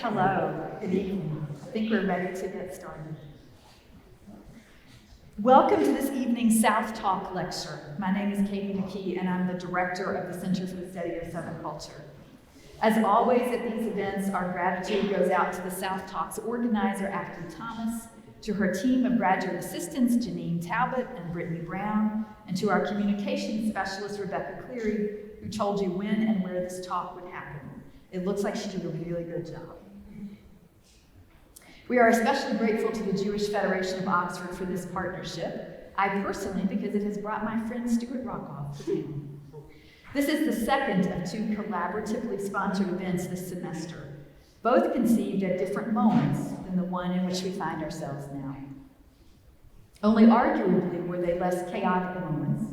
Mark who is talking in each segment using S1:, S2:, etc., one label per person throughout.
S1: Hello, good evening. I think we're ready to get started. Welcome to this evening's SouthTalk lecture. My name is Katie McKee, and I'm the director of the Center for the Study of Southern Culture. As always at these events, our gratitude goes out to the SouthTalks organizer, Afton Thomas, to her team of graduate assistants, Janine Talbot and Brittany Brown, and to our communications specialist, Rebecca Cleary, who told you when and where this talk would happen. It looks like she did a really good job. We are especially grateful to the Jewish Federation of Oxford for this partnership. I personally, because it has brought my friend Stuart Rockoff to town. This is the second of two collaboratively sponsored events this semester, both conceived at different moments than the one in which we find ourselves now. Only arguably were they less chaotic moments,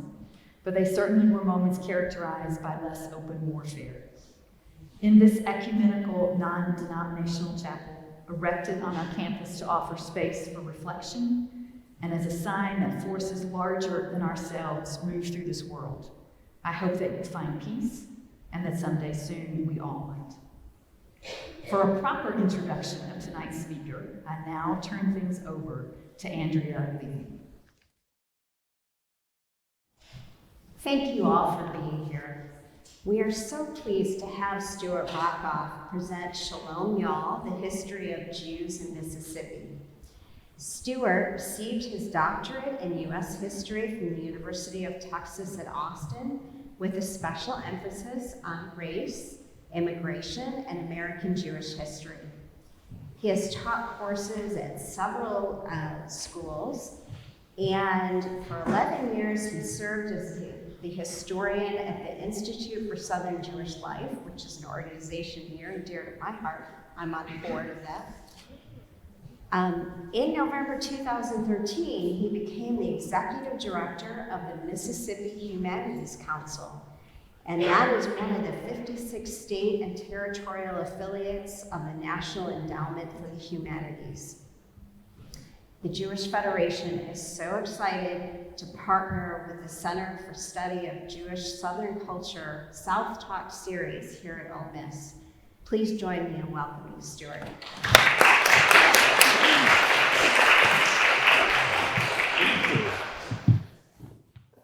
S1: but they certainly were moments characterized by less open warfare. In this ecumenical, non-denominational chapel, erected on our campus to offer space for reflection and as a sign that forces larger than ourselves move through this world, I hope that you find peace and that someday soon we all might. For a proper introduction of tonight's speaker, I now turn things over to Andrea Lee.
S2: Thank you all for being here. We are so pleased to have Stuart Rockoff present Shalom, Y'all, the history of Jews in Mississippi. Stuart received his doctorate in U.S. history from the University of Texas at Austin, with a special emphasis on race, immigration, and American Jewish history. He has taught courses at several schools, and for 11 years he served as the historian at the Institute for Southern Jewish Life, which is an organization near and dear to my heart. I'm on the board of that. In November 2013, he became the executive director of the Mississippi Humanities Council, and that is one of the 56 state and territorial affiliates of the National Endowment for the Humanities. The Jewish Federation is so excited to partner with the Center for Study of Jewish Southern Culture SouthTalks series here at Ole Miss. Please join me in welcoming Stuart.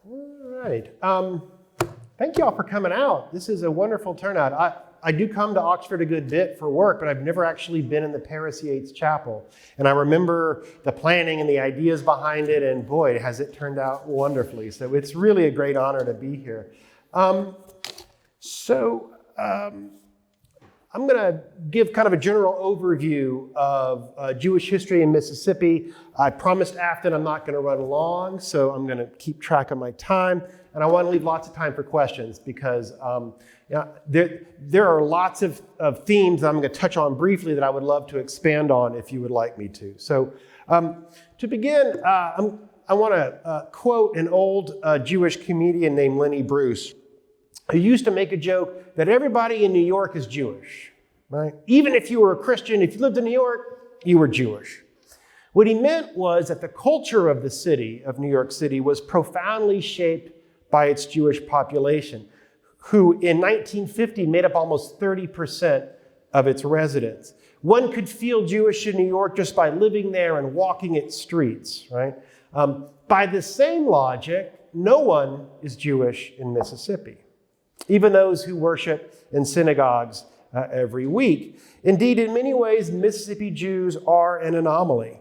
S3: All right. Thank you all for coming out. This is a wonderful turnout. I do come to Oxford a good bit for work, but I've never actually been in the Paris Yates Chapel. And I remember the planning and the ideas behind it, and boy, has it turned out wonderfully. So it's really a great honor to be here. I'm going to give kind of a general overview of Jewish history in Mississippi. I promised Afton I'm not going to run long, so I'm going to keep track of my time. And I want to leave lots of time for questions because there are lots of themes that I'm going to touch on briefly that I would love to expand on if you would like me to. So to begin, I want to quote an old Jewish comedian named Lenny Bruce, who used to make a joke that everybody in New York is Jewish, right? Even if you were a Christian, if you lived in New York, you were Jewish. What he meant was that the culture of the city, of New York City, was profoundly shaped by its Jewish population, who in 1950 made up almost 30% of its residents. One could feel Jewish in New York just by living there and walking its streets, right? By the same logic, no one is Jewish in Mississippi, even those who worship in synagogues every week. Indeed, in many ways, Mississippi Jews are an anomaly.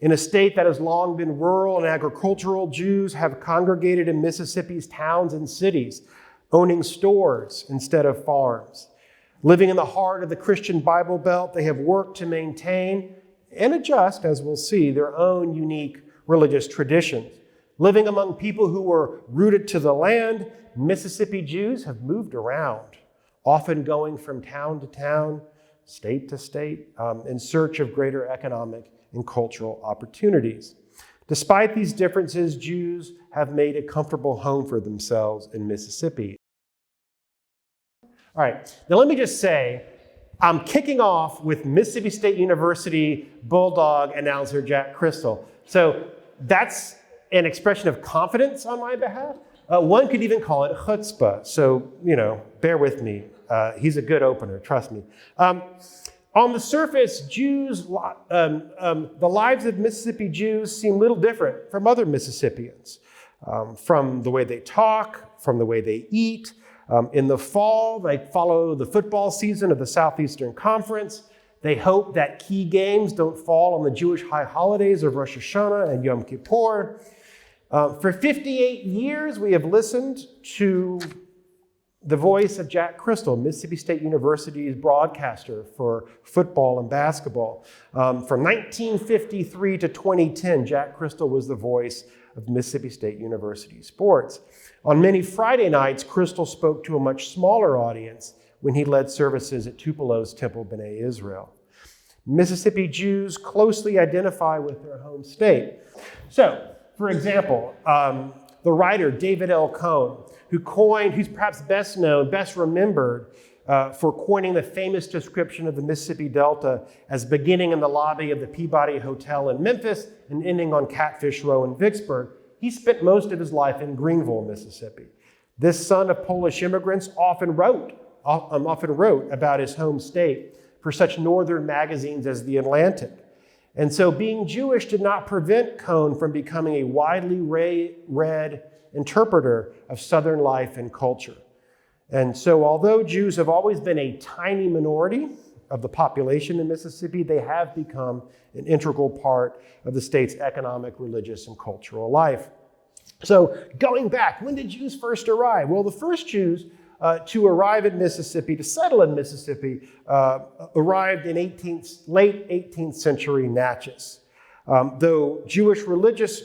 S3: In a state that has long been rural and agricultural, Jews have congregated in Mississippi's towns and cities, owning stores instead of farms. Living in the heart of the Christian Bible Belt, they have worked to maintain and adjust, as we'll see, their own unique religious traditions. Living among people who were rooted to the land, Mississippi Jews have moved around, often going from town to town, state to state, in search of greater economic and cultural opportunities. Despite these differences, Jews have made a comfortable home for themselves in Mississippi. All right, now let me just say, I'm kicking off with Mississippi State University Bulldog announcer Jack Crystal. So that's an expression of confidence on my behalf. One could even call it chutzpah. So, bear with me. He's a good opener, trust me. On the surface, the lives of Mississippi Jews seem little different from other Mississippians, from the way they talk, from the way they eat. In the fall, they follow the football season of the Southeastern Conference. They hope that key games don't fall on the Jewish high holidays of Rosh Hashanah and Yom Kippur. For 58 years, we have listened to the voice of Jack Crystal, Mississippi State University's broadcaster for football and basketball. From 1953 to 2010, Jack Crystal was the voice of Mississippi State University sports. On many Friday nights, Crystal spoke to a much smaller audience when he led services at Tupelo's Temple B'nai Israel. Mississippi Jews closely identify with their home state. So, for example, the writer David L. Cohn, who's perhaps best known, best remembered for coining the famous description of the Mississippi Delta as beginning in the lobby of the Peabody Hotel in Memphis and ending on Catfish Row in Vicksburg. He spent most of his life in Greenville, Mississippi. This son of Polish immigrants often wrote about his home state for such northern magazines as The Atlantic. And so being Jewish did not prevent Cohn from becoming a widely read interpreter of Southern life and culture. And so although Jews have always been a tiny minority of the population in Mississippi, they have become an integral part of the state's economic, religious, and cultural life. So going back, when did Jews first arrive? Well, the first Jews to arrive in Mississippi, to settle in Mississippi, arrived in late 18th century Natchez. Though Jewish religious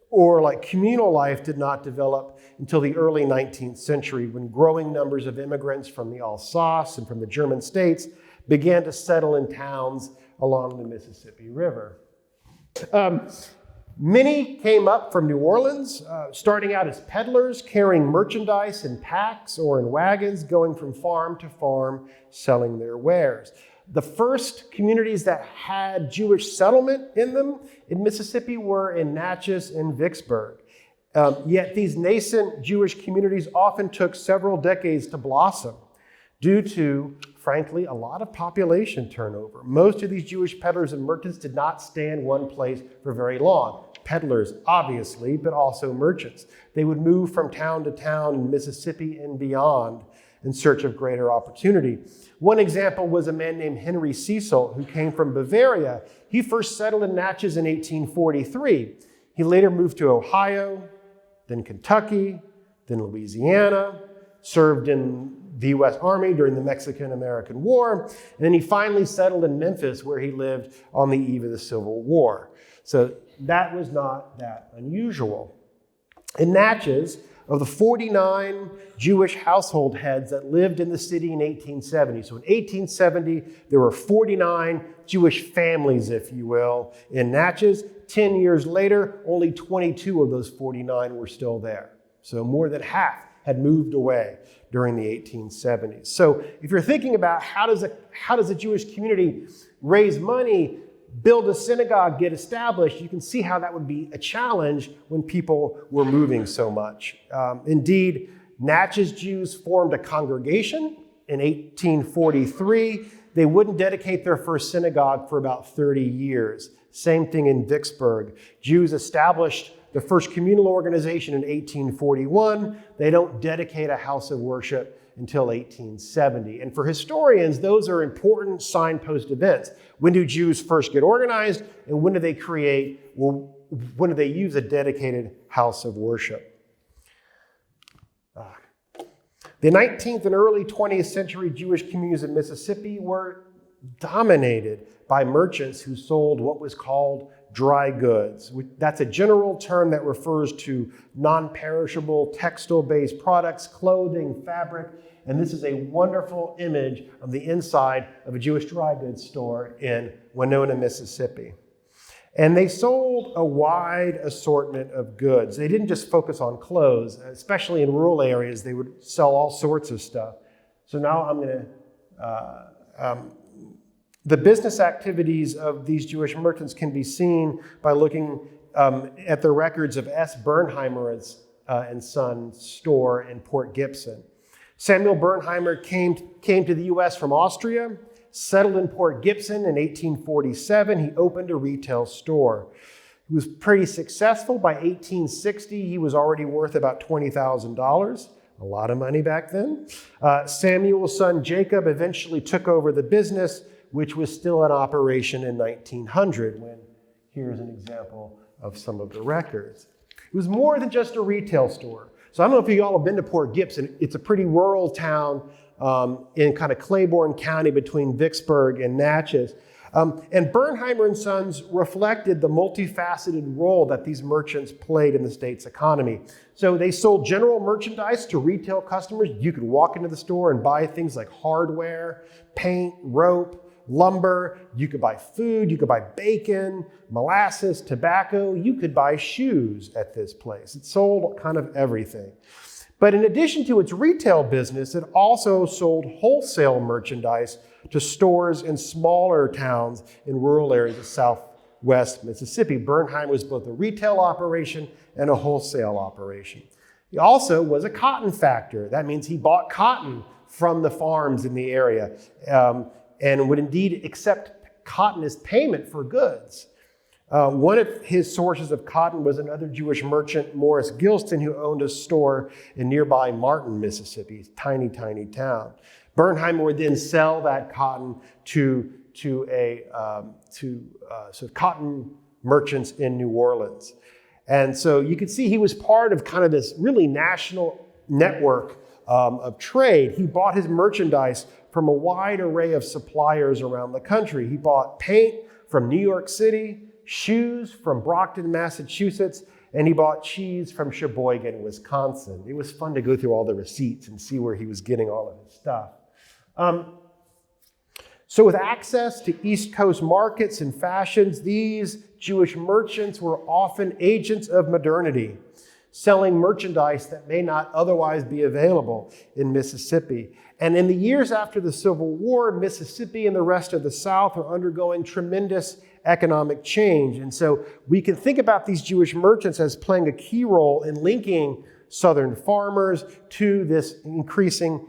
S3: or communal life did not develop until the early 19th century, when growing numbers of immigrants from the Alsace and from the German states began to settle in towns along the Mississippi River. Many came up from New Orleans, starting out as peddlers, carrying merchandise in packs or in wagons, going from farm to farm, selling their wares. The first communities that had Jewish settlement in them in Mississippi were in Natchez and Vicksburg. Yet these nascent Jewish communities often took several decades to blossom due to, frankly, a lot of population turnover. Most of these Jewish peddlers and merchants did not stay in one place for very long. Peddlers, obviously, but also merchants. They would move from town to town in Mississippi and beyond in search of greater opportunity. One example was a man named Henry Cecil, who came from Bavaria. He first settled in Natchez in 1843. He later moved to Ohio, then Kentucky, then Louisiana, served in the U.S. Army during the Mexican-American War, and then he finally settled in Memphis, where he lived on the eve of the Civil War. So that was not that unusual. In Natchez, of the 49 Jewish household heads that lived in the city in 1870, so in 1870, there were 49 Jewish families, if you will, in Natchez. 10 years later, only 22 of those 49 were still there. So more than half had moved away during the 1870s. So if you're thinking about how does a Jewish community raise money, build a synagogue, get established, you can see how that would be a challenge when people were moving so much. Indeed, Natchez Jews formed a congregation in 1843. They wouldn't dedicate their first synagogue for about 30 years. Same thing in Vicksburg. Jews established the first communal organization in 1841. They don't dedicate a house of worship until 1870. And for historians, those are important signpost events. When do Jews first get organized, and when do they use a dedicated house of worship? The 19th and early 20th century Jewish communities in Mississippi were dominated by merchants who sold what was called dry goods. That's a general term that refers to non-perishable textile-based products, clothing, fabric, and this is a wonderful image of the inside of a Jewish dry goods store in Winona, Mississippi. And they sold a wide assortment of goods. They didn't just focus on clothes, especially in rural areas. They would sell all sorts of stuff. So now I'm going to the business activities of these Jewish merchants can be seen by looking at the records of S. Bernheimer and Son store in Port Gibson. Samuel Bernheimer came to the U.S. from Austria, settled in Port Gibson in 1847. He opened a retail store. He was pretty successful. By 1860, he was already worth about $20,000. A lot of money back then. Samuel's son Jacob eventually took over the business, which was still in operation in 1900, when here's an example of some of the records. It was more than just a retail store. So I don't know if you all have been to Port Gibson. It's a pretty rural town in kind of Claiborne County between Vicksburg and Natchez. And Bernheimer and Sons reflected the multifaceted role that these merchants played in the state's economy. So they sold general merchandise to retail customers. You could walk into the store and buy things like hardware, paint, rope, lumber. You could buy food. You could buy bacon, molasses, tobacco. You could buy shoes at this place. It sold kind of everything. But in addition to its retail business, it also sold wholesale merchandise to stores in smaller towns in rural areas of southwest Mississippi. Bernheim was both a retail operation and a wholesale operation. He also was a cotton factor. That means he bought cotton from the farms in the area and would indeed accept cotton as payment for goods. One of his sources of cotton was another Jewish merchant, Morris Gilston, who owned a store in nearby Martin, Mississippi, a tiny, tiny town. Bernheim would then sell that cotton to cotton merchants in New Orleans. And so you could see he was part of kind of this really national network of trade. He bought his merchandise from a wide array of suppliers around the country. He bought paint from New York City, shoes from Brockton, Massachusetts, and he bought cheese from Sheboygan, Wisconsin. It was fun to go through all the receipts and see where he was getting all of his stuff. So with access to East Coast markets and fashions, these Jewish merchants were often agents of modernity, selling merchandise that may not otherwise be available in Mississippi. And in the years after the Civil War, Mississippi and the rest of the South are undergoing tremendous economic change. And so we can think about these Jewish merchants as playing a key role in linking Southern farmers to this increasing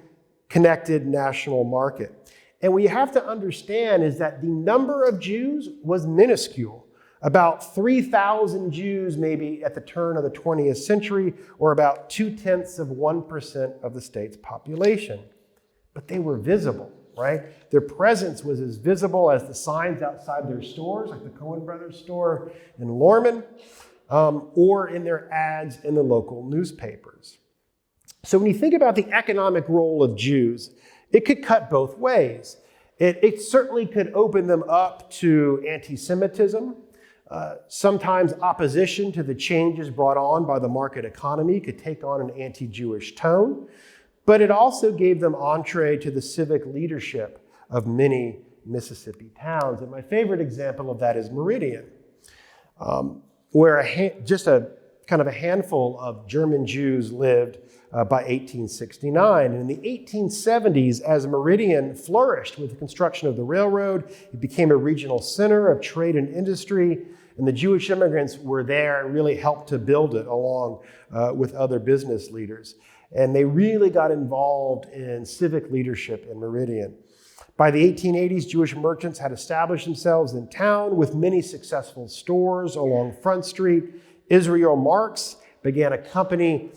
S3: connected national market. And what you have to understand is that the number of Jews was minuscule. About 3,000 Jews maybe at the turn of the 20th century, or about 0.2% of the state's population. But they were visible, right? Their presence was as visible as the signs outside their stores, like the Cohen Brothers store in Lorman, or in their ads in the local newspapers. So when you think about the economic role of Jews, it could cut both ways. It certainly could open them up to anti-Semitism. Sometimes opposition to the changes brought on by the market economy could take on an anti-Jewish tone. But it also gave them entree to the civic leadership of many Mississippi towns. And my favorite example of that is Meridian, where just a kind of a handful of German Jews lived by 1869. And in the 1870s, as Meridian flourished with the construction of the railroad, it became a regional center of trade and industry, and the Jewish immigrants were there and really helped to build it along with other business leaders. And they really got involved in civic leadership in Meridian. By the 1880s, Jewish merchants had established themselves in town with many successful stores along Front Street. Israel Marx began a company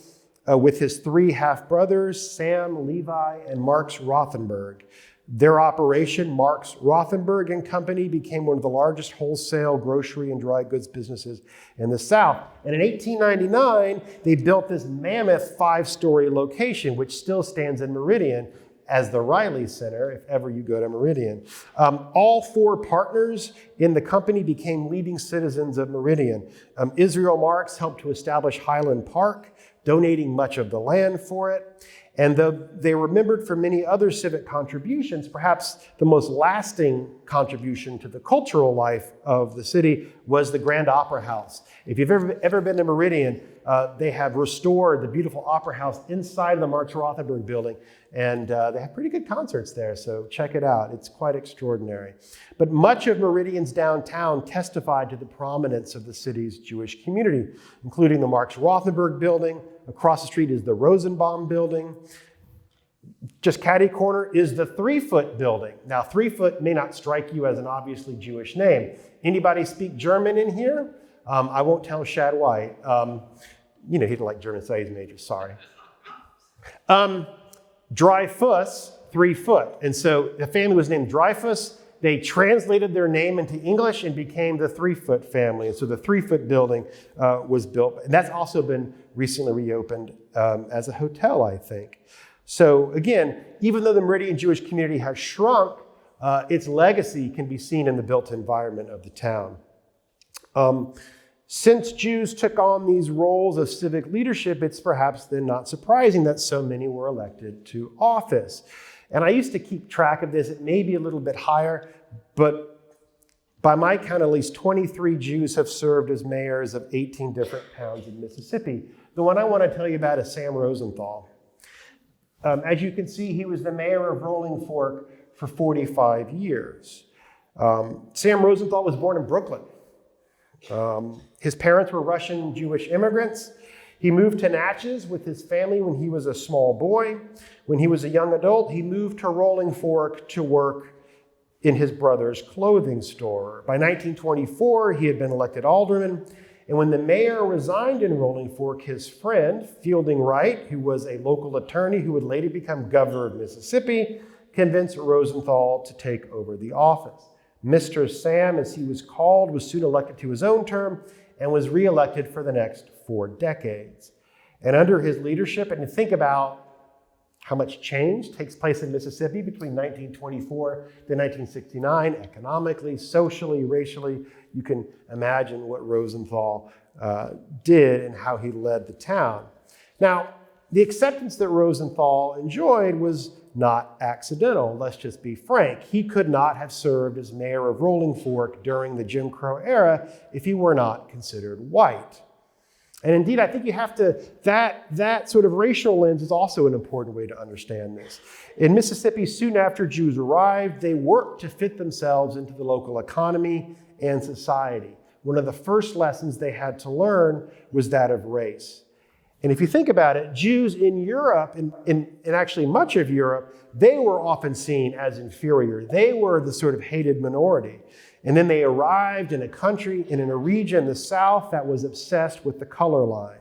S3: with his three half-brothers, Sam, Levi, and Marx Rothenberg. Their operation, Marx Rothenberg and Company, became one of the largest wholesale grocery and dry goods businesses in the South. And in 1899, they built this mammoth 5-story location, which still stands in Meridian as the Riley Center, if ever you go to Meridian. All 4 partners in the company became leading citizens of Meridian. Israel Marx helped to establish Highland Park, donating much of the land for it. And though they were remembered for many other civic contributions, perhaps the most lasting contribution to the cultural life of the city was the Grand Opera House. If you've ever been to Meridian, they have restored the beautiful opera house inside of the Marx Rothenberg building, and they have pretty good concerts there, so check it out. It's quite extraordinary. But much of Meridian's downtown testified to the prominence of the city's Jewish community, including the Marx Rothenberg building. Across the street is the Rosenbaum building. Just catty corner is the 3-Foot building. Now, 3-Foot may not strike you as an obviously Jewish name. Anybody speak German in here? I won't tell Shad White. He didn't like German studies major, sorry. Dreyfus, 3-Foot. And so the family was named Dreyfus. They translated their name into English and became the 3-Foot family. And so the 3-Foot building was built. And that's also been recently reopened as a hotel, I think. So again, even though the Meridian Jewish community has shrunk, its legacy can be seen in the built environment of the town. Since Jews took on these roles of civic leadership, it's perhaps then not surprising that so many were elected to office. And I used to keep track of this. It may be a little bit higher, but by my count, at least 23 Jews have served as mayors of 18 different towns in Mississippi. The one I want to tell you about is Sam Rosenthal. As you can see, he was the mayor of Rolling Fork for 45 years. Sam Rosenthal was born in Brooklyn. His parents were Russian Jewish immigrants. He moved to Natchez with his family when he was a small boy. When he was a young adult, he moved to Rolling Fork to work in his brother's clothing store. By 1924, he had been elected alderman. And when the mayor resigned in Rolling Fork, his friend, Fielding Wright, who was a local attorney who would later become governor of Mississippi, convinced Rosenthal to take over the office. Mr. Sam, as he was called, was soon elected to his own term and was reelected for the next 4 decades. And under his leadership, and think about how much change takes place in Mississippi between 1924 to 1969, economically, socially, racially. You can imagine what Rosenthal did and how he led the town. Now, the acceptance that Rosenthal enjoyed was not accidental. Let's just be frank. He could not have served as mayor of Rolling Fork during the Jim Crow era if he were not considered white. And indeed, I think you have to, that sort of racial lens is also an important way to understand this. In Mississippi, soon after Jews arrived, they worked to fit themselves into the local economy and society. One of the first lessons they had to learn was that of race. And if you think about it, Jews in Europe, and actually much of Europe, they were often seen as inferior. They were the sort of hated minority. And then they arrived in a country and in a region, the South, that was obsessed with the color line.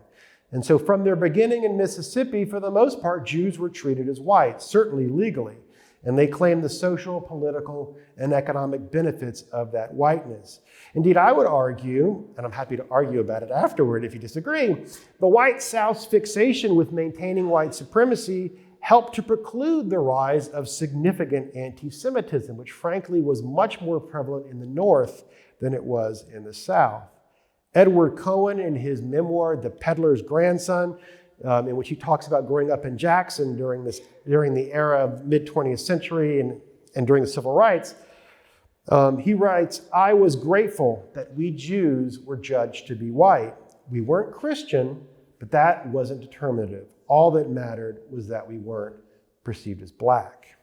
S3: And so from their beginning in Mississippi, for the most part, Jews were treated as white, certainly legally. And they claimed the social, political, and economic benefits of that whiteness. Indeed, I would argue, and I'm happy to argue about it afterward if you disagree, the white South's fixation with maintaining white supremacy helped to preclude the rise of significant anti-Semitism, which frankly was much more prevalent in the North than it was in the South. Edward Cohen, in his memoir, The Peddler's Grandson, in which he talks about growing up in Jackson during the era of mid-20th century and during the civil rights, he writes, "I was grateful that we Jews were judged to be white. We weren't Christian, but that wasn't determinative. All that mattered was that we weren't perceived as black."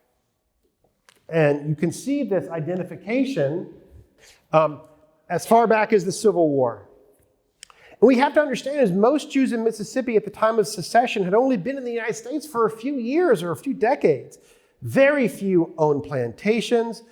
S3: And you can see this identification as far back as the Civil War. And we have to understand is most Jews in Mississippi at the time of secession had only been in the United States for a few years or a few decades. Very few owned plantations.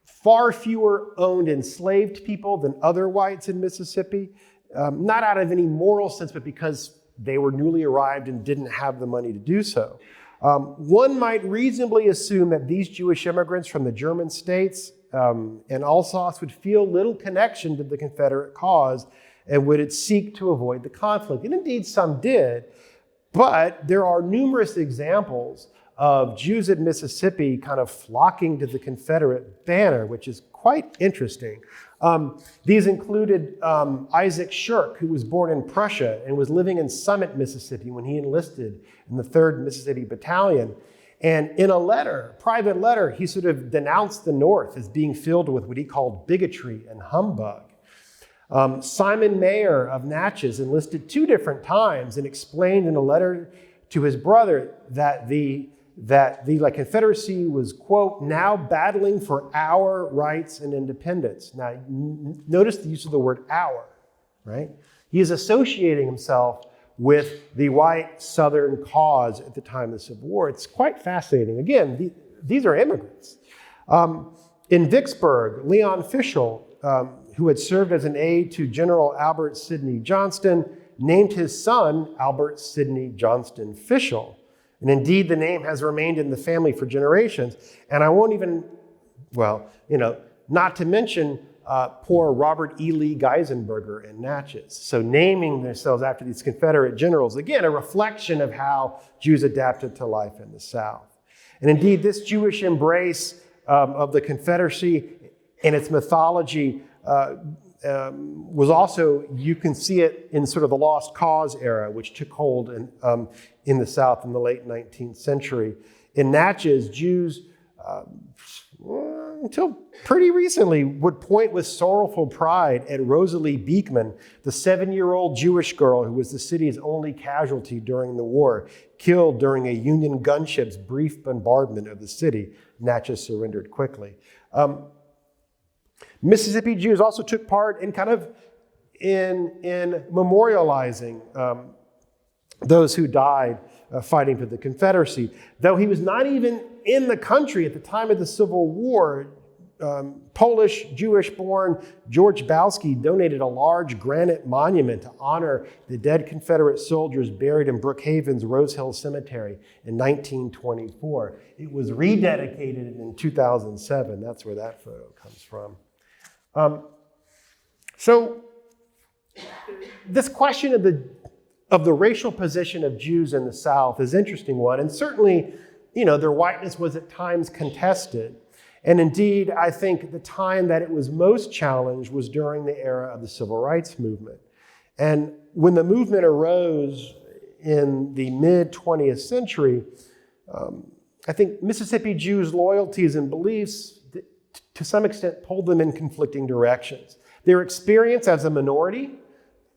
S3: Far fewer owned enslaved people than other whites in Mississippi. Not out of any moral sense, but because they were newly arrived and didn't have the money to do so. One might reasonably assume that these Jewish immigrants from the German states and Alsace would feel little connection to the Confederate cause and would seek to avoid the conflict. And indeed, some did. But there are numerous examples of Jews in Mississippi kind of flocking to the Confederate banner, which is quite interesting. These included Isaac Shirk, who was born in Prussia and was living in Summit, Mississippi when he enlisted in the 3rd Mississippi Battalion. And in a letter, private letter, he sort of denounced the North as being filled with what he called bigotry and humbug. Simon Mayer of Natchez enlisted 2 different times and explained in a letter to his brother that the Confederacy was, quote, now battling for our rights and independence. Now, notice the use of the word our, right? He is associating himself with the white Southern cause at the time of the Civil War. It's quite fascinating. Again, these are immigrants. In Vicksburg, Leon Fischel, who had served as an aide to General Albert Sidney Johnston, named his son Albert Sidney Johnston Fischel. And indeed, the name has remained in the family for generations. And I won't even, not to mention poor Robert E. Lee Geisenberger in Natchez. So naming themselves after these Confederate generals, again, a reflection of how Jews adapted to life in the South. And indeed, this Jewish embrace of the Confederacy and its mythology was also, you can see it in sort of the Lost Cause era, which took hold in the South in the late 19th century. In Natchez, Jews, until pretty recently, would point with sorrowful pride at Rosalie Beekman, the 7-year-old Jewish girl who was the city's only casualty during the war, killed during a Union gunship's brief bombardment of the city. Natchez surrendered quickly. Mississippi Jews also took part in memorializing those who died fighting for the Confederacy. Though he was not even in the country at the time of the Civil War, Polish Jewish-born George Bowski donated a large granite monument to honor the dead Confederate soldiers buried in Brookhaven's Rose Hill Cemetery in 1924. It was rededicated in 2007. That's where that photo comes from. So this question of the racial position of Jews in the South is an interesting one. And certainly, their whiteness was at times contested. And indeed, I think the time that it was most challenged was during the era of the Civil Rights Movement. And when the movement arose in the mid-20th century, I think Mississippi Jews' loyalties and beliefs, to some extent, pulled them in conflicting directions. Their experience as a minority,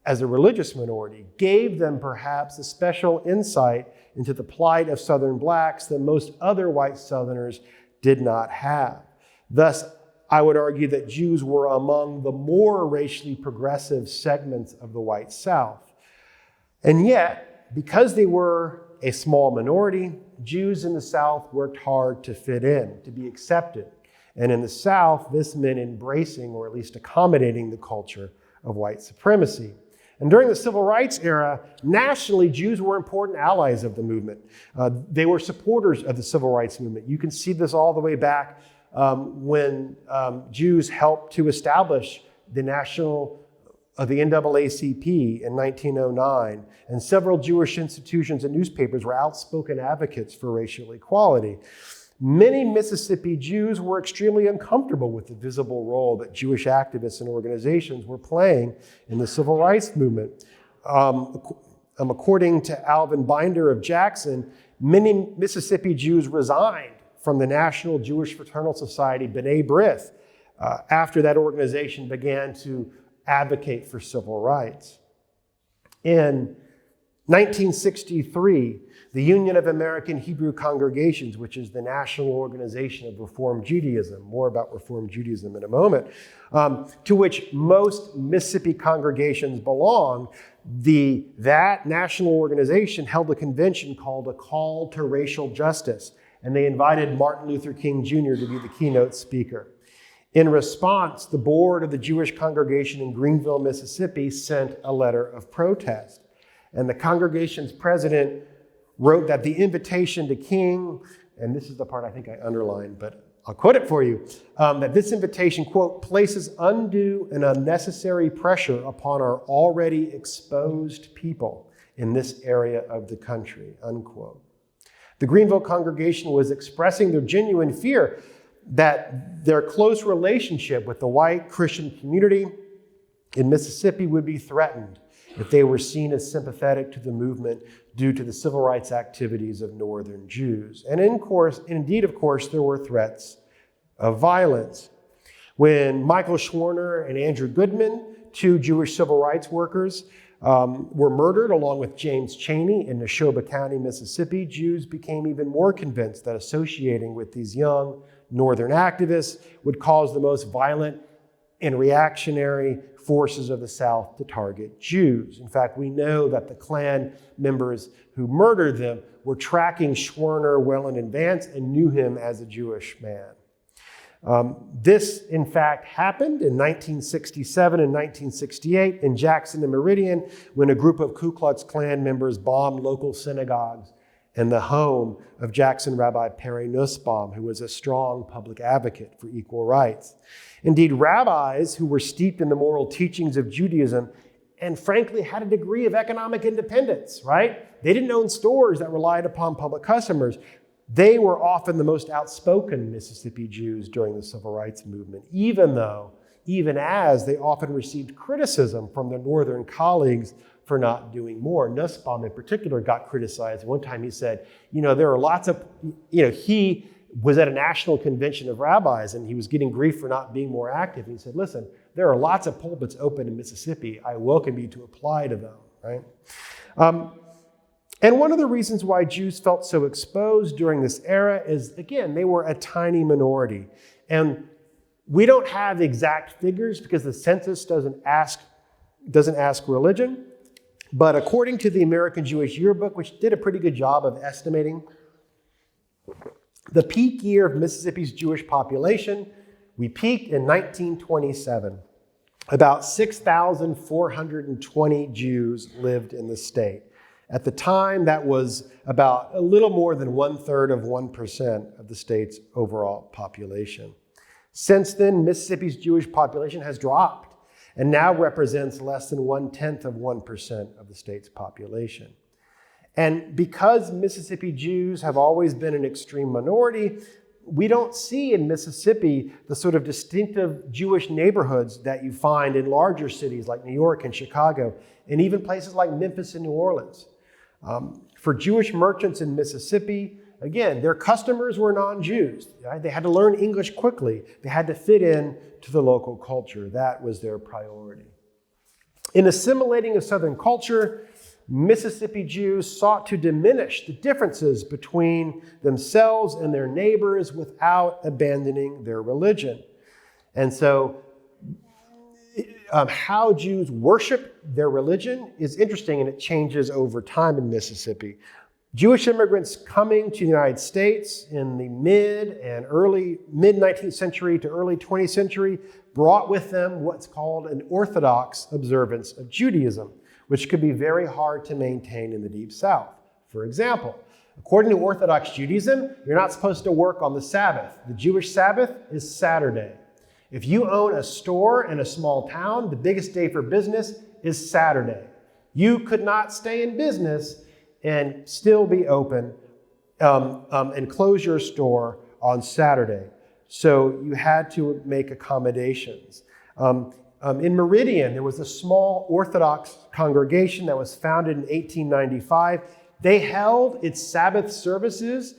S3: as a religious minority, gave them perhaps a special insight into the plight of Southern blacks that most other white Southerners did not have. Thus, I would argue that Jews were among the more racially progressive segments of the white South. And yet, because they were a small minority, Jews in the South worked hard to fit in, to be accepted. And in the South, this meant embracing or at least accommodating the culture of white supremacy. And during the Civil Rights era, nationally, Jews were important allies of the movement. They were supporters of the Civil Rights Movement. You can see this all the way back when Jews helped to establish the NAACP in 1909. And several Jewish institutions and newspapers were outspoken advocates for racial equality. Many Mississippi Jews were extremely uncomfortable with the visible role that Jewish activists and organizations were playing in the Civil Rights Movement. According to Alvin Binder of Jackson, many Mississippi Jews resigned from the National Jewish Fraternal Society, B'nai B'rith, after that organization began to advocate for civil rights. In 1963, the Union of American Hebrew Congregations, which is the national organization of Reform Judaism, more about Reform Judaism in a moment, to which most Mississippi congregations belong, that national organization held a convention called A Call to Racial Justice, and they invited Martin Luther King Jr. to be the keynote speaker. In response, the board of the Jewish congregation in Greenville, Mississippi, sent a letter of protest. And the congregation's president wrote that the invitation to King, and this is the part I think I underlined, but I'll quote it for you, that this invitation, quote, places undue and unnecessary pressure upon our already exposed people in this area of the country, unquote. The Greenville congregation was expressing their genuine fear that their close relationship with the white Christian community in Mississippi would be threatened if they were seen as sympathetic to the movement due to the civil rights activities of Northern Jews. And indeed, of course, there were threats of violence. When Michael Schwerner and Andrew Goodman, two Jewish civil rights workers, were murdered along with James Chaney in Neshoba County, Mississippi, Jews became even more convinced that associating with these young Northern activists would cause the most violent and reactionary forces of the South to target Jews. In fact, we know that the Klan members who murdered them were tracking Schwerner well in advance and knew him as a Jewish man. This, in fact, happened in 1967 and 1968 in Jackson and Meridian when a group of Ku Klux Klan members bombed local synagogues and the home of Jackson Rabbi Perry Nussbaum, who was a strong public advocate for equal rights. Indeed, rabbis who were steeped in the moral teachings of Judaism and frankly had a degree of economic independence, right? They didn't own stores that relied upon public customers. They were often the most outspoken Mississippi Jews during the Civil Rights Movement, even as they often received criticism from their northern colleagues for not doing more. Nussbaum in particular got criticized. One time he said, there are lots of, he was at a national convention of rabbis and he was getting grief for not being more active. And he said, listen, there are lots of pulpits open in Mississippi. I welcome you to apply to them, right? And one of the reasons why Jews felt so exposed during this era is, again, they were a tiny minority. And we don't have exact figures because the census doesn't ask religion. But according to the American Jewish Yearbook, which did a pretty good job of estimating the peak year of Mississippi's Jewish population, we peaked in 1927. About 6,420 Jews lived in the state. At the time, that was about a little more than 1/3 of 1% of the state's overall population. Since then, Mississippi's Jewish population has dropped and now represents less than 1/10 of 1% of the state's population. And because Mississippi Jews have always been an extreme minority, we don't see in Mississippi the sort of distinctive Jewish neighborhoods that you find in larger cities like New York and Chicago, and even places like Memphis and New Orleans. For Jewish merchants in Mississippi, again, their customers were non-Jews. Right? They had to learn English quickly. They had to fit in to the local culture. That was their priority. In assimilating a Southern culture, Mississippi Jews sought to diminish the differences between themselves and their neighbors without abandoning their religion. And so how Jews worship their religion is interesting, and it changes over time in Mississippi. Jewish immigrants coming to the United States in the mid-19th century to early 20th century brought with them what's called an Orthodox observance of Judaism, which could be very hard to maintain in the Deep South. For example, according to Orthodox Judaism, you're not supposed to work on the Sabbath. The Jewish Sabbath is Saturday. If you own a store in a small town, the biggest day for business is Saturday. You could not stay in business and still be open and close your store on Saturday. So you had to make accommodations. In Meridian, there was a small Orthodox congregation that was founded in 1895. They held its Sabbath services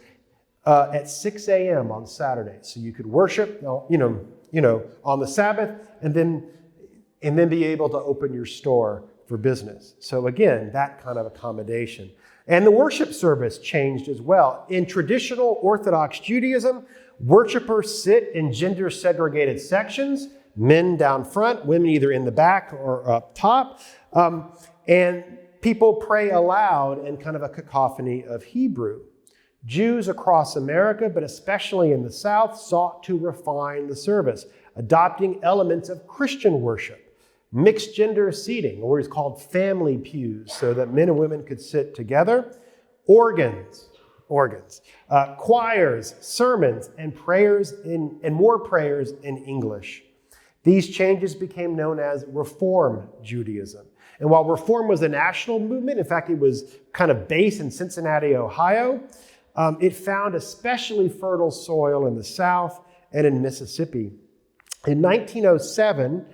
S3: at 6 a.m. on Saturday. So you could worship, on the Sabbath and then be able to open your store for business. So again, that kind of accommodation. And the worship service changed as well. In traditional Orthodox Judaism, worshipers sit in gender-segregated sections, men down front, women either in the back or up top, and people pray aloud in kind of a cacophony of Hebrew. Jews across America, but especially in the South, sought to refine the service, adopting elements of Christian worship, mixed gender seating, or what is called family pews, so that men and women could sit together, organs, choirs, sermons, and prayers and more prayers in English. These changes became known as Reform Judaism. And while Reform was a national movement, in fact, it was kind of based in Cincinnati, Ohio, it found especially fertile soil in the South and in Mississippi. In 1907,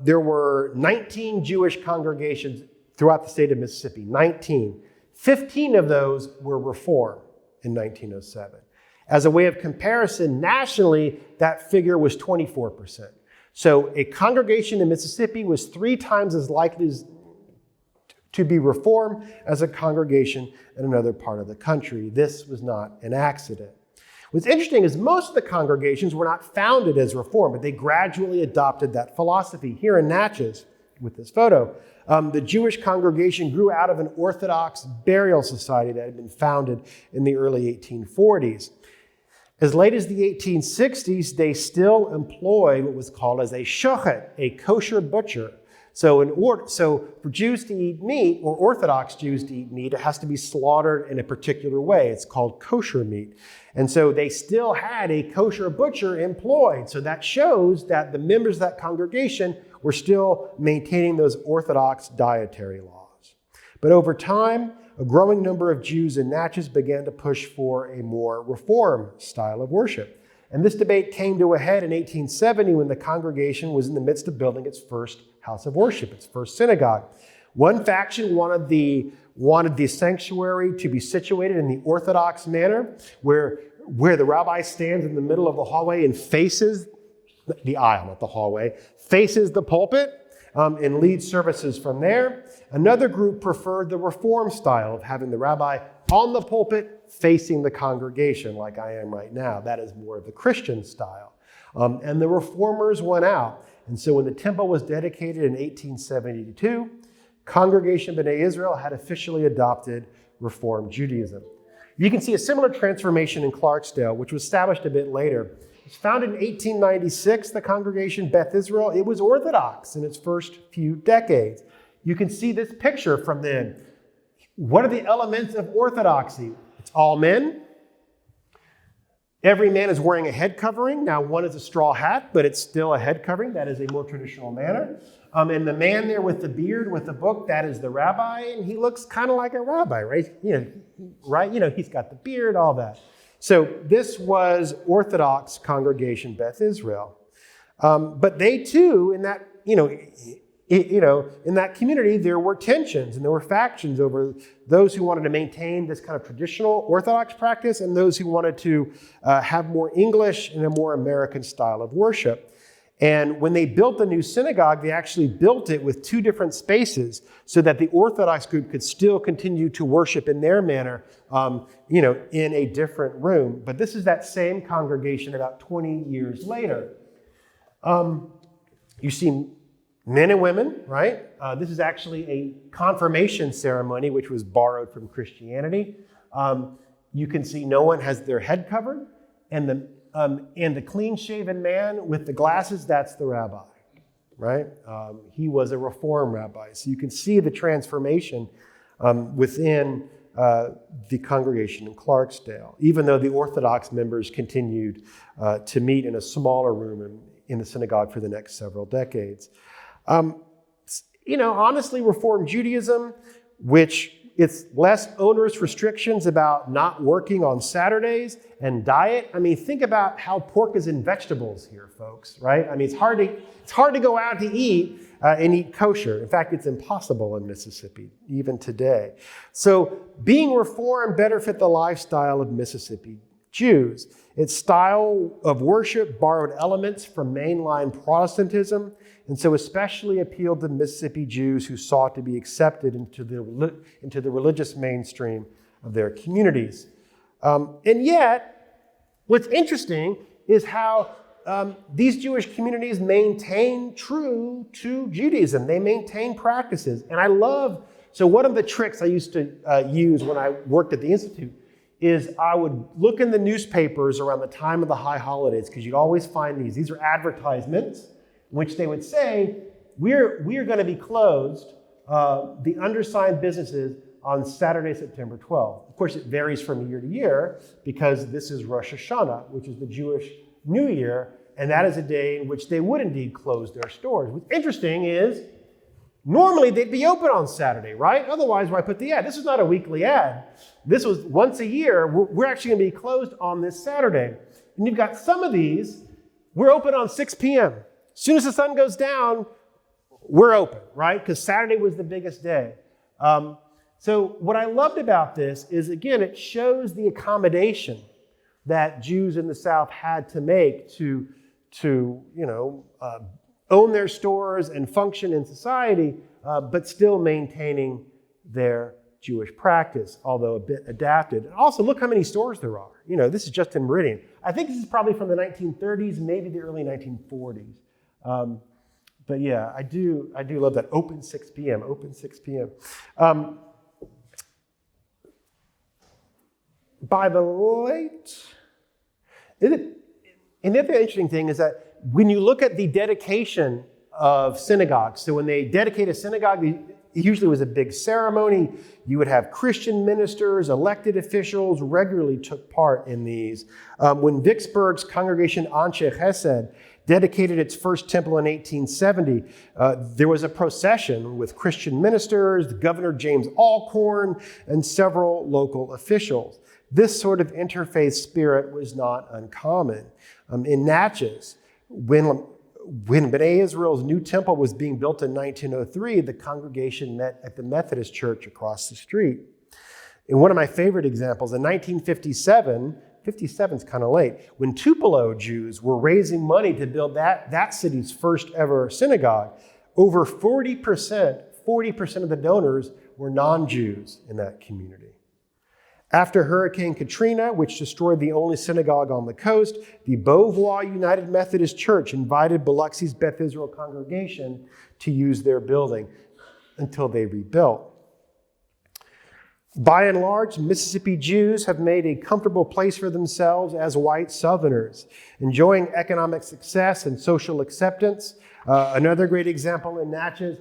S3: there were 19 Jewish congregations throughout the state of Mississippi, 19. 15 of those were Reform in 1907. As a way of comparison, nationally, that figure was 24%. So a congregation in Mississippi was 3 times as likely to be Reformed as a congregation in another part of the country. This was not an accident. What's interesting is most of the congregations were not founded as Reform, but they gradually adopted that philosophy. Here in Natchez, with this photo, the Jewish congregation grew out of an Orthodox burial society that had been founded in the early 1840s. As late as the 1860s, they still employed what was called as a shochet, a kosher butcher. So for Jews to eat meat, or Orthodox Jews to eat meat, it has to be slaughtered in a particular way. It's called kosher meat. And so they still had a kosher butcher employed. So that shows that the members of that congregation were still maintaining those Orthodox dietary laws. But over time, a growing number of Jews in Natchez began to push for a more Reform style of worship. And this debate came to a head in 1870 when the congregation was in the midst of building its first house of worship, its first synagogue. One faction wanted the sanctuary to be situated in the Orthodox manner, where the rabbi stands in the middle of the hallway and faces the aisle, not the hallway, faces the pulpit, and leads services from there. Another group preferred the Reform style of having the rabbi on the pulpit facing the congregation like I am right now. That is more of the Christian style. And the Reformers went out. And so when the temple was dedicated in 1872, Congregation B'nai Israel had officially adopted Reform Judaism. You can see a similar transformation in Clarksdale, which was established a bit later. It was founded in 1896, the congregation Beth Israel. It was Orthodox in its first few decades. You can see this picture from then. What are the elements of Orthodoxy? It's all men. Every man is wearing a head covering. Now, one is a straw hat, but it's still a head covering. That is a more traditional manner. And the man there with the beard, with the book, that is the rabbi, and he looks kind of like a rabbi, right? He's got the beard, all that. So this was Orthodox congregation Beth Israel. But they too, in that, in that community, there were tensions and there were factions over those who wanted to maintain this kind of traditional Orthodox practice and those who wanted to have more English and a more American style of worship. And when they built the new synagogue, they actually built it with two different spaces so that the Orthodox group could still continue to worship in their manner, in a different room. But this is that same congregation about 20 years later. You see men and women, right? This is actually a confirmation ceremony, which was borrowed from Christianity. You can see no one has their head covered, and the clean-shaven man with the glasses, that's the rabbi, right? He was a Reform rabbi. So you can see the transformation within the congregation in Clarksdale, even though the Orthodox members continued to meet in a smaller room in the synagogue for the next several decades. Honestly, Reform Judaism, which it's less onerous restrictions about not working on Saturdays and diet. I mean, think about how pork is in vegetables here, folks, right? I mean, it's hard to go out to eat and eat kosher. In fact, it's impossible in Mississippi, even today. So being Reformed better fit the lifestyle of Mississippi Jews. Its style of worship borrowed elements from mainline Protestantism, and so especially appealed to Mississippi Jews who sought to be accepted into the religious mainstream of their communities. And yet, what's interesting is how these Jewish communities maintain true to Judaism. They maintain practices. And so one of the tricks I used to use when I worked at the Institute is I would look in the newspapers around the time of the high holidays, because you'd always find these. These are advertisements in which they would say, we're going to be closed, the undersigned businesses, on Saturday, September 12th. Of course, it varies from year to year because this is Rosh Hashanah, which is the Jewish New Year, and that is a day in which they would indeed close their stores. What's interesting is, normally they'd be open on Saturday, right? Otherwise, why put the ad? This is not a weekly ad. This was once a year. We're actually going to be closed on this Saturday. And you've got some of these, we're open on 6 p.m. As soon as the sun goes down, we're open, right? Because Saturday was the biggest day. So what I loved about this is, again, it shows the accommodation that Jews in the South had to make to own their stores and function in society, but still maintaining their Jewish practice, although a bit adapted. And also, look how many stores there are. This is just in Meridian. I think this is probably from the 1930s, maybe the early 1940s. But yeah, I do love that. Open 6 p.m., open 6 p.m. By the late... And the other interesting thing is that when you look at the dedication of synagogues, so when they dedicate a synagogue, it usually was a big ceremony. You would have Christian ministers, elected officials regularly took part in these. When Vicksburg's congregation Anshe Chesed dedicated its first temple in 1870, there was a procession with Christian ministers, Governor James Alcorn, and several local officials. This sort of interfaith spirit was not uncommon. In Natchez, when B'nai Israel's new temple was being built in 1903, the congregation met at the Methodist church across the street. In one of my favorite examples, in 1957, 57's kind of late, when Tupelo Jews were raising money to build that city's first ever synagogue, over 40% of the donors were non-Jews in that community. After Hurricane Katrina, which destroyed the only synagogue on the coast, the Beauvoir United Methodist Church invited Biloxi's Beth Israel congregation to use their building until they rebuilt. By and large, Mississippi Jews have made a comfortable place for themselves as white Southerners, enjoying economic success and social acceptance. Another great example in Natchez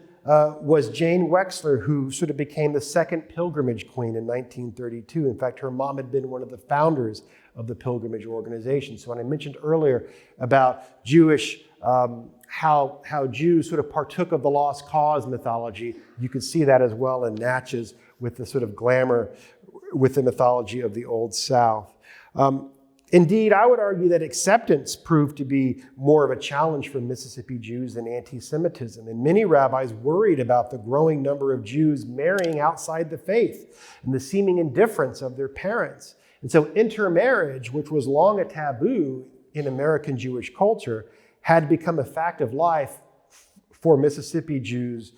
S3: was Jane Wexler, who sort of became the second pilgrimage queen in 1932. In fact, her mom had been one of the founders of the pilgrimage organization. So when I mentioned earlier about Jewish, how Jews sort of partook of the lost cause mythology, you could see that as well in Natchez with the sort of glamour with the mythology of the Old South. Indeed, I would argue that acceptance proved to be more of a challenge for Mississippi Jews than anti-Semitism. And many rabbis worried about the growing number of Jews marrying outside the faith and the seeming indifference of their parents. And so intermarriage, which was long a taboo in American Jewish culture, had become a fact of life for Mississippi Jews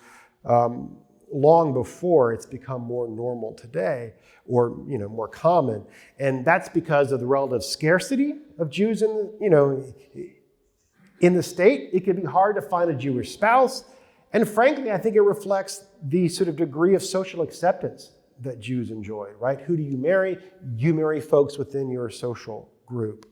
S3: long before it's become more normal today, or more common. And that's because of the relative scarcity of Jews in the state. It can be hard to find a Jewish spouse. And frankly, I think it reflects the sort of degree of social acceptance that Jews enjoy, right? Who do you marry? You marry folks within your social group.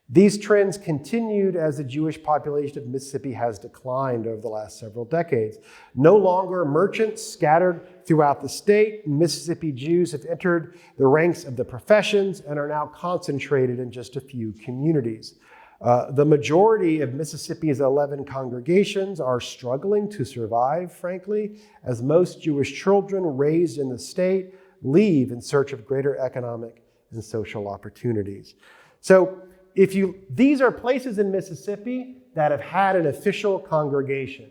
S3: These trends continued as the Jewish population of Mississippi has declined over the last several decades. No longer merchants scattered throughout the state, Mississippi Jews have entered the ranks of the professions and are now concentrated in just a few communities. The majority of Mississippi's 11 congregations are struggling to survive, frankly, as most Jewish children raised in the state leave in search of greater economic and social opportunities. So, these are places in Mississippi that have had an official congregation.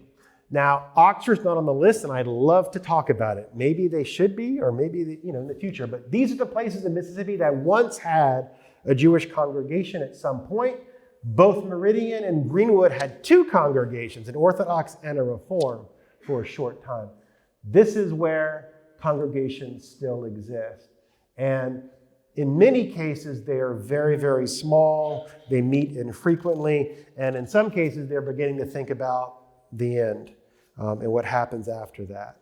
S3: Now, Oxford's not on the list, and I'd love to talk about it. Maybe they should be, or maybe in the future. But these are the places in Mississippi that once had a Jewish congregation at some point. Both Meridian and Greenwood had two congregations, an Orthodox and a Reform, for a short time. This is where congregations still exist. And in many cases, they are very, very small. They meet infrequently. And in some cases, they're beginning to think about the end and what happens after that.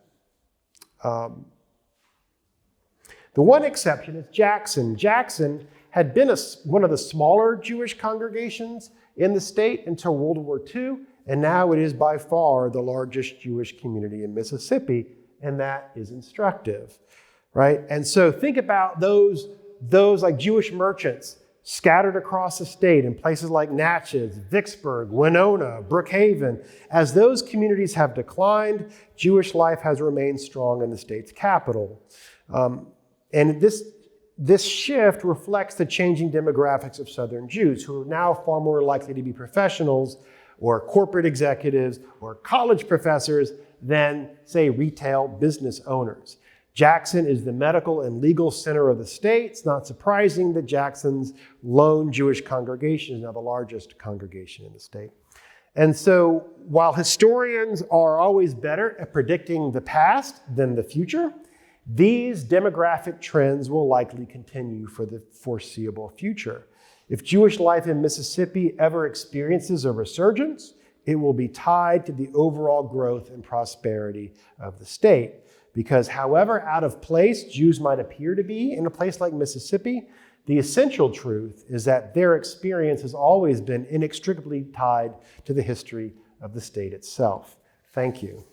S3: The one exception is Jackson. Jackson had been one of the smaller Jewish congregations in the state until World War II. And now it is by far the largest Jewish community in Mississippi. And that is instructive, right? And so think about those like Jewish merchants scattered across the state in places like Natchez, Vicksburg, Winona, Brookhaven. As those communities have declined, Jewish life has remained strong in the state's capital. And this shift reflects the changing demographics of Southern Jews, who are now far more likely to be professionals or corporate executives or college professors than, say, retail business owners. Jackson is the medical and legal center of the state. It's not surprising that Jackson's lone Jewish congregation is now the largest congregation in the state. And so while historians are always better at predicting the past than the future, These demographic trends will likely continue for the foreseeable future. If Jewish life in Mississippi ever experiences a resurgence, it will be tied to the overall growth and prosperity of the state. Because however out of place Jews might appear to be in a place like Mississippi, the essential truth is that their experience has always been inextricably tied to the history of the state itself. Thank you.